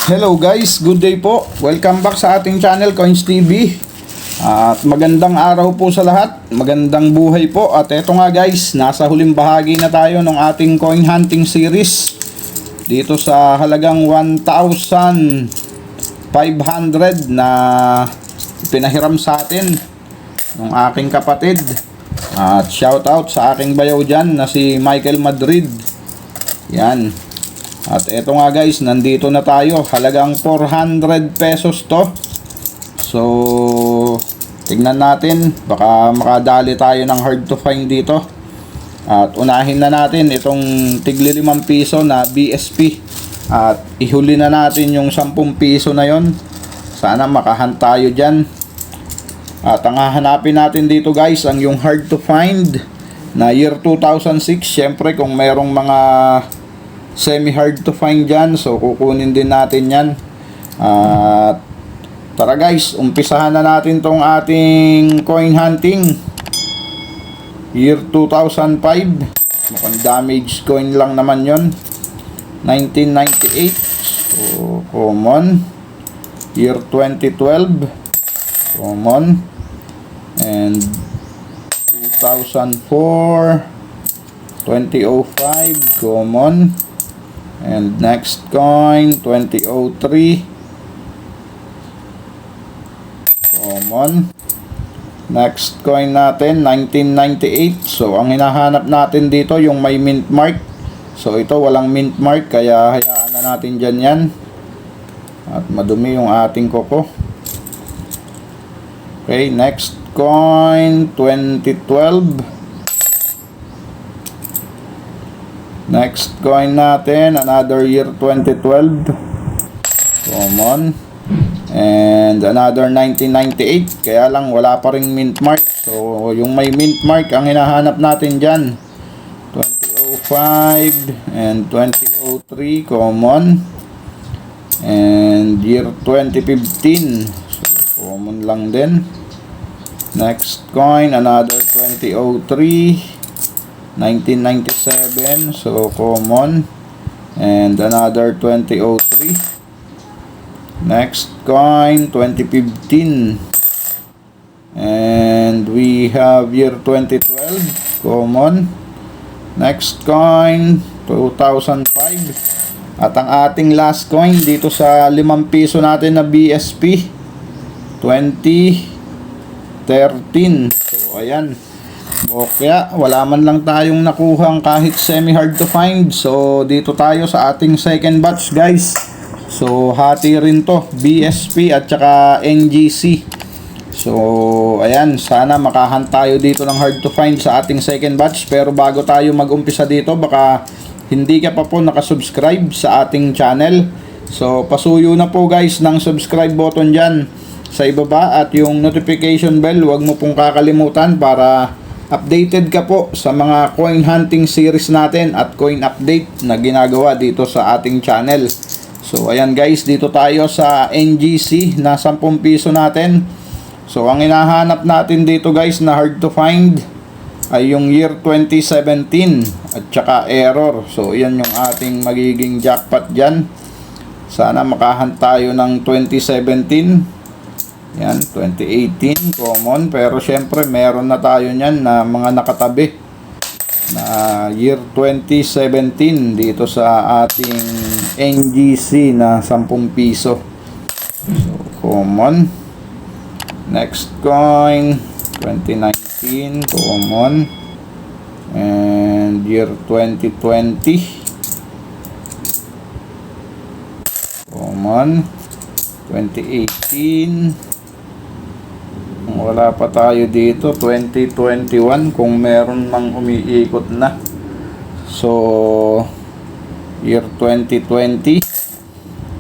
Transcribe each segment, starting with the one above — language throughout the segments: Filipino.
Hello guys, good day po. Welcome back sa ating channel Coins TV. At magandang araw po sa lahat. Magandang buhay po. At eto nga guys, nasa huling bahagi na tayo ng ating coin hunting series. Dito sa halagang 1,500 na pinahiram sa atin ng aking kapatid. At shout out sa aking bayaw dyan na si Michael Madrid. Yan. At eto nga guys, nandito na tayo. Halagang 400 pesos to. So, tignan natin. Baka makadali tayo ng hard to find dito. At unahin na natin itong tigli 5 piso na BSP. At ihuli na natin yung 10 piso na yon. Sana makahunt tayo dyan. At ang hahanapin natin dito guys, ang yung hard to find na year 2006. Syempre kung merong mga semi hard to find dyan, so kukunin din natin yan. At tara guys, umpisahan na natin tong ating coin hunting year 2005. Mukhang damage coin lang naman yon. 1998, so common. Year 2012, common. And 2004, 2005, common. And next coin 2003, common. Next coin natin 1998. So ang hinahanap natin dito yung may mint mark. So ito walang mint mark, kaya hayaan na natin dyan yan. At madumi yung ating koko. Okay, next coin 2012. Next coin natin, another year 2012, common. And another 1998, kaya lang wala pa ring mint mark. So yung may mint mark ang hinahanap natin dyan. 2005 and 2003, common. And year 2015, so common lang din. Next coin, another 2003, 1997, so common. And another 2003. Next coin 2015, and we have year 2012, common. Next coin 2005. At ang ating last coin dito sa 5 piso natin na BSP 2013. So ayan. O kaya wala man lang tayong nakuhang kahit semi hard to find. So dito tayo sa ating second batch guys. So hati rin to, BSP at saka NGC. So ayan, sana makahunt tayo dito ng hard to find sa ating second batch. Pero bago tayo mag-umpisa dito, baka hindi ka pa po nakasubscribe sa ating channel. So pasuyo na po guys ng subscribe button dyan sa ibaba. At yung notification bell, huwag mo pong kakalimutan para updated ka po sa mga coin hunting series natin at coin update na ginagawa dito sa ating channel. So ayan guys, dito tayo sa NGC na 10 piso natin. So ang hinahanap natin dito guys na hard to find ay yung year 2017 at saka error. So yan yung ating magiging jackpot dyan. Sana makahunt tayo ng 2017. Yan, 2018, common. Pero syempre, meron na tayo nyan na mga nakatabi na year 2017 dito sa ating NGC na 10 piso. So, common. Next coin, 2019, common. And year 2020, common. 2018, wala pa tayo dito. 2021 kung meron mang umiikot na. So year 2020,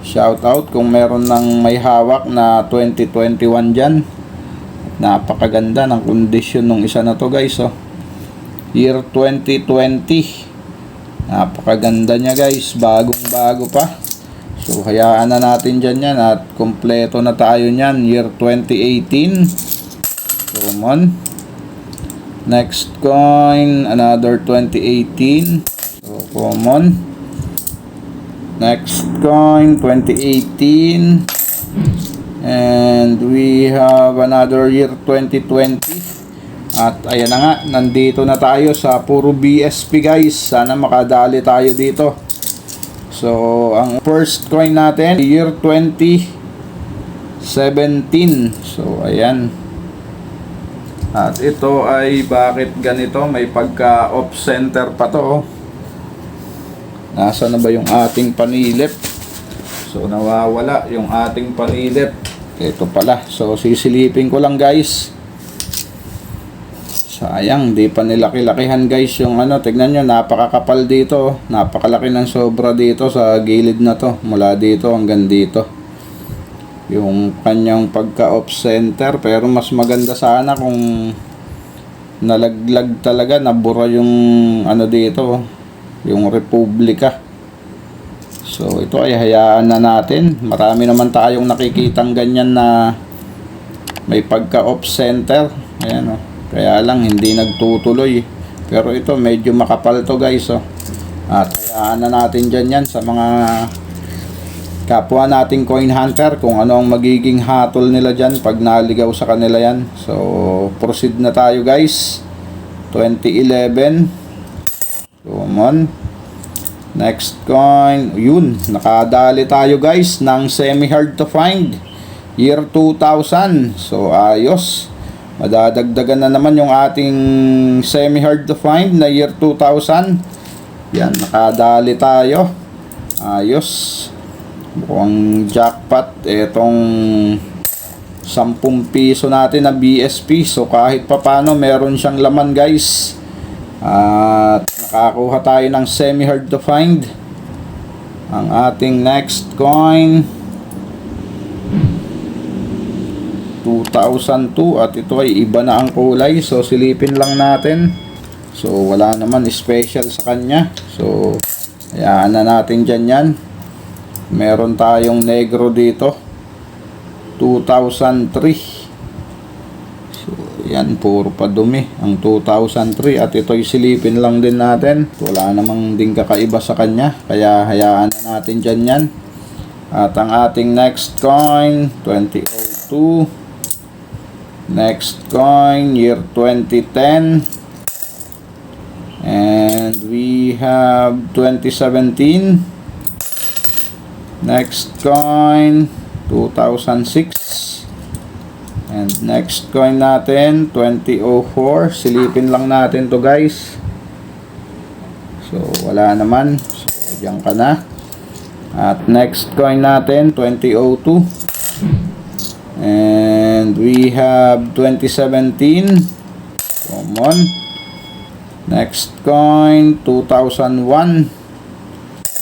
shout out kung meron nang may hawak na 2021 dyan. Napakaganda ng kondisyon ng isa na to guys. Year 2020, napakaganda nya guys, bagong bago pa. So hayaan na natin dyan yan at kompleto na tayo nyan. Year 2018, common. Next coin, another 2018, so common. Next coin, 2018. And we have another year, 2020. At ayan na nga, nandito na tayo sa puro BSP guys. Sana makadali tayo dito. So, ang first coin natin, year 2017. So, ayan. At ito ay bakit ganito? May pagka off center pa to. Nasa na ba yung ating panilip? So, nawawala yung ating panilip. Ito pala. So, sisilipin ko lang guys. Sayang, di pa nilaki-lakihan guys yung ano. Tignan nyo, napakakapal dito. Napakalaki ng sobra dito sa gilid na to. Mula dito hanggang dito. Yung kanyang pagka-off center. Pero mas maganda sana kung nalaglag talaga. Nabura yung ano dito. Yung Republika. So ito ay hayaan na natin. Marami naman tayong nakikitang ganyan na may pagka off center. Ayan o. Kaya lang hindi nagtutuloy. Pero ito medyo makapal to guys o. At hayaan na natin dyan yan sa mga kapwa nating coin hunter. Kung ano ang magiging hatol nila dyan pag naligaw sa kanila yan. So proceed na tayo guys. 2011. Come on. Next coin. Yun. Nakadali tayo guys ng semi-hard to find. Year 2000. So ayos. Madadagdagan na naman yung ating semi-hard to find na year 2000. Yan. Nakadali tayo. Ayos. Mukhang jackpot. Etong 10 piso natin na BSP. So kahit papano meron siyang laman guys. At nakakuha tayo ng semi-hard to find. Ang ating next coin 2002 at ito ay iba na ang kulay. So silipin lang natin. So wala naman special sa kanya. So hayaan na natin dyan yan. Meron tayong negro dito 2003. Yan, puro pa dumi ang 2003 at ito'y silipin lang din natin. Wala namang ding kakaiba sa kanya, kaya hayaan na natin dyan yan. At ang ating next coin 2002. Next coin year 2010. And we have 2017. Next coin 2006. And next coin natin 2004. Silipin lang natin to guys. So wala naman. So diyan ka na. At next coin natin 2002. And we have 2017. Come on. Next coin 2001.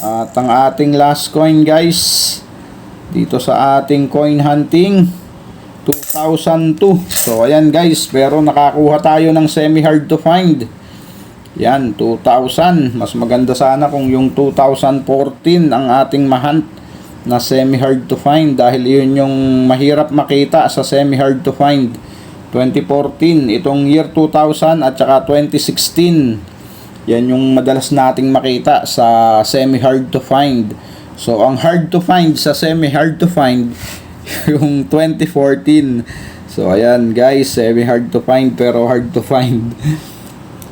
At ang ating last coin guys dito sa ating coin hunting 2002. So ayan guys, pero nakakuha tayo ng semi-hard to find. Yan, 2000. Mas maganda sana kung yung 2014 ang ating mahunt na semi-hard to find. Dahil yun yung mahirap makita sa semi-hard to find. 2014, itong year 2000 at saka 2016. Yan yung madalas nating makita sa semi-hard to find. So ang hard to find sa semi-hard to find yung 2014. So ayan guys, semi-hard to find pero hard to find.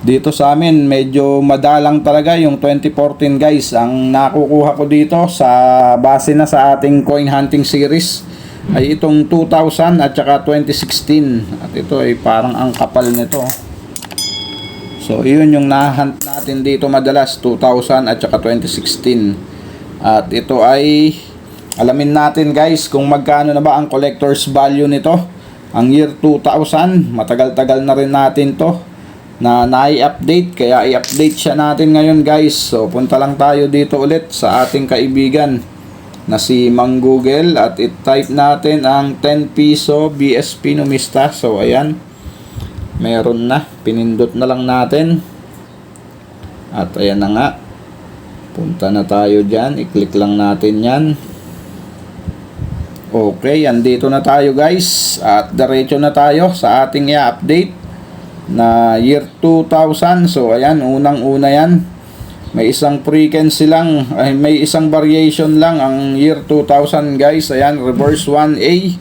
Dito sa amin medyo madalang talaga yung 2014 guys. Ang nakukuha ko dito sa base na sa ating coin hunting series ay itong 2000 at saka 2016. At ito ay parang ang kapal nito. So yun yung nahunt natin dito madalas, 2000 at saka 2016. At ito ay alamin natin guys kung magkano na ba ang collector's value nito. Ang year 2000, matagal-tagal na rin natin to na nai-update, kaya i-update siya natin ngayon guys. So punta lang tayo dito ulit sa ating kaibigan na si Mang Google at i-type natin ang 10 piso BSP Numista. So ayan, meron na, pinindot na lang natin at ayan na nga, punta na tayo dyan, i-click lang natin yan. Okay, andito na tayo guys at diretso na tayo sa ating i-update na year 2000. So ayan, unang-una yan. May isang frequency lang, ay may isang variation lang ang year 2000 guys. Ayan, reverse 1A.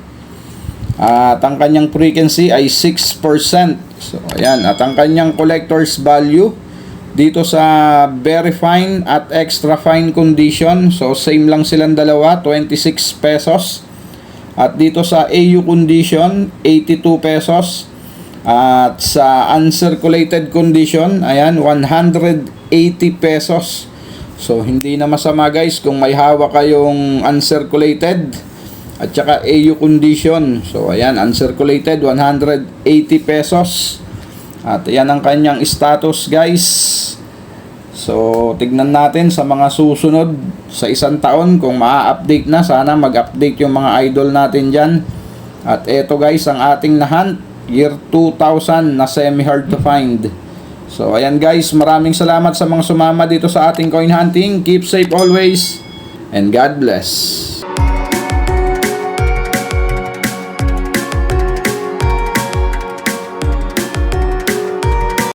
At ang kanyang frequency ay 6%. So ayan, at ang kanyang collector's value dito sa very fine at extra fine condition, so same lang silang dalawa, 26 pesos. At dito sa AU condition, 82 pesos. At sa uncirculated condition, ayan, 180 pesos. So hindi na masama guys kung may hawak kayong uncirculated at saka AU condition. So ayan, uncirculated 180 pesos. At ayan ang kanyang status guys. So tignan natin sa mga susunod sa isang taon kung maa-update na. Sana mag-update yung mga idol natin dyan. At eto guys ang ating nahunt, year 2000 na semi-hard to find. So ayan guys, maraming salamat sa mga sumama dito sa ating coin hunting. Keep safe always and God bless.